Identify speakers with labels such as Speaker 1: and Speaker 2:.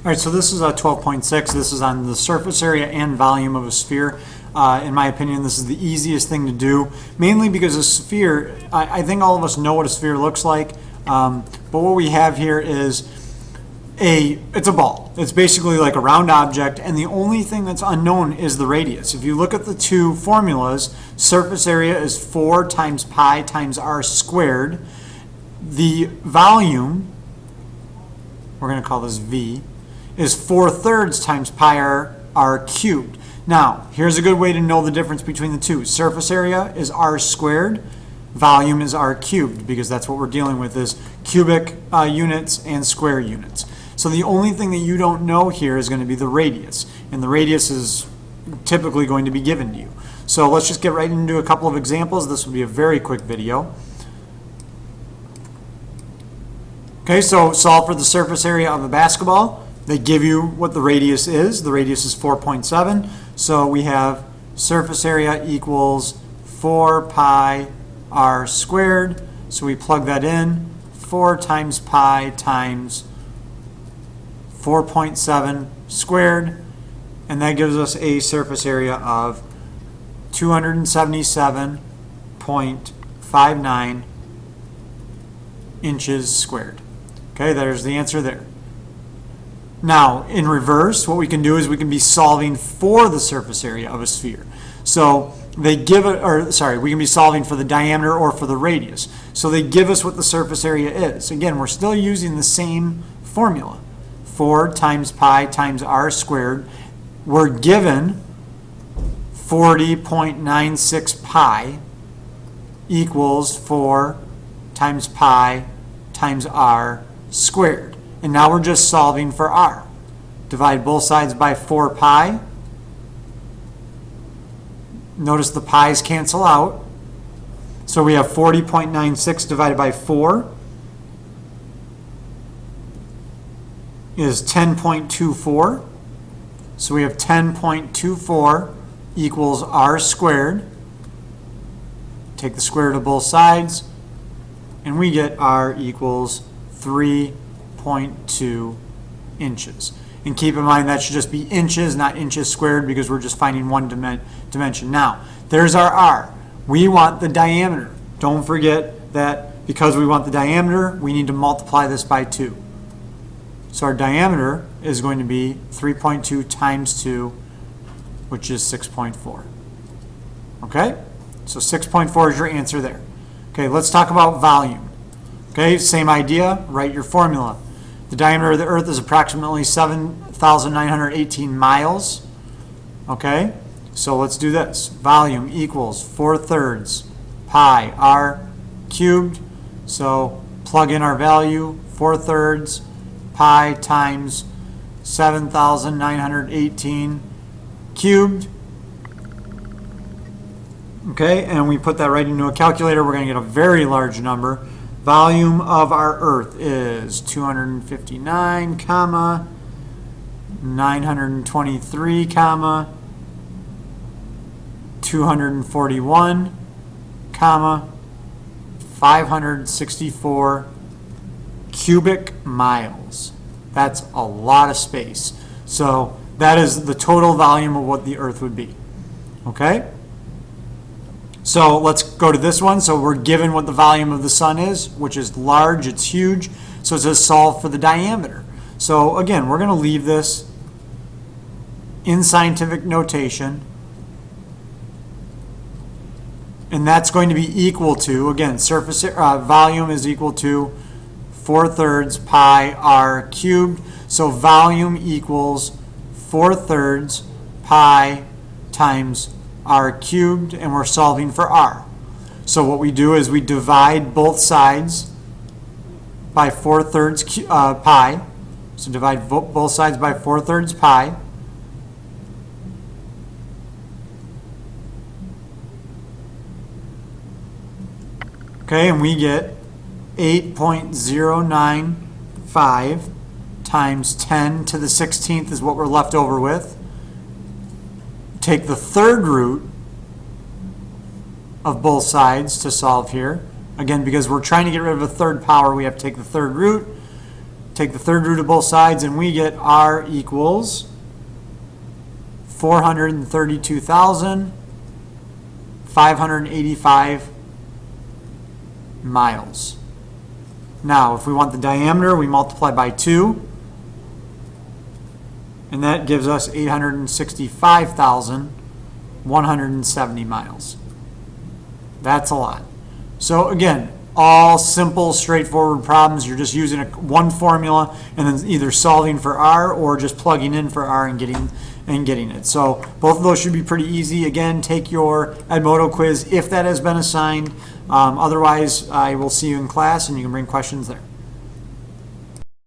Speaker 1: All right, so this is 12.6. This is on the surface area and volume of a sphere. In my opinion, this is the easiest thing to do, mainly because a sphere, I think all of us know what a sphere looks like, but what we have here is it's a ball. It's basically like a round object, and the only thing that's unknown is the radius. If you look at the two formulas, surface area is 4 times pi times r squared. The volume, we're going to call this V, is 4/3 times pi r cubed. Now, here's a good way to know the difference between the two. Surface area is r squared, volume is r cubed, because that's what we're dealing with is cubic units and square units. So the only thing that you don't know here is going to be the radius, and the radius is typically going to be given to you. So let's just get right into a couple of examples. This will be a very quick video. Okay, so solve for the surface area of a basketball. They give you what the radius is. The radius is 4.7. So we have surface area equals 4 pi r squared. So we plug that in. 4 times pi times 4.7 squared. And that gives us a surface area of 277.59 inches squared. Okay, there's the answer there. Now, in reverse, what we can do is we can be solving for the surface area of a sphere. So they give it, or sorry, we can be solving for the diameter or for the radius. So they give us what the surface area is. Again, we're still using the same formula. 4 times pi times r squared. We're given 40.96 pi equals 4 times pi times r squared. And now we're just solving for r. Divide both sides by 4 pi. Notice the pi's cancel out. So we have 40.96 divided by 4 is 10.24. So we have 10.24 equals r squared. Take the square root of both sides, and we get r equals 3.2 inches. And keep in mind that should just be inches, not inches squared, because we're just finding one dimension. Now, there's our r. We want the diameter. Don't forget that because we want the diameter, we need to multiply this by 2. So our diameter is going to be 3.2 times 2, which is 6.4. Okay? So 6.4 is your answer there. Okay, let's talk about volume. Okay, same idea, write your formula. The diameter of the Earth is approximately 7,918 miles. Okay, so let's do this. Volume equals 4/3 pi r cubed. So plug in our value, 4/3 pi times 7,918 cubed. Okay, and we put that right into a calculator. We're going to get a very large number. Volume of our Earth is 259, 923, 241, 564 cubic miles. That's a lot of space. So that is the total volume of what the Earth would be. Okay? So let's go to this one. So we're given what the volume of the sun is, which is large, it's huge. So it says solve for the diameter. So again, we're going to leave this in scientific notation. And that's going to be equal to, again, surface volume is equal to 4/3 pi r cubed. So volume equals 4/3 pi times r cubed, and we're solving for r. So what we do is we divide both sides by 4/3 pi. So divide both sides by 4/3 pi. Okay, and we get 8.095 times 10 to the 16th is what we're left over with. Take the third root of both sides to solve here. Again, because we're trying to get rid of a third power, we have to take the third root. take the third root of both sides, and we get R equals 432,585 miles. Now, if we want the diameter, we multiply by 2, and that gives us 865,170 miles. That's a lot. So again, all simple, straightforward problems. You're just using one formula and then either solving for R or just plugging in for R and getting it. So both of those should be pretty easy. Again, take your Edmodo quiz if that has been assigned. Otherwise, I will see you in class and you can bring questions there.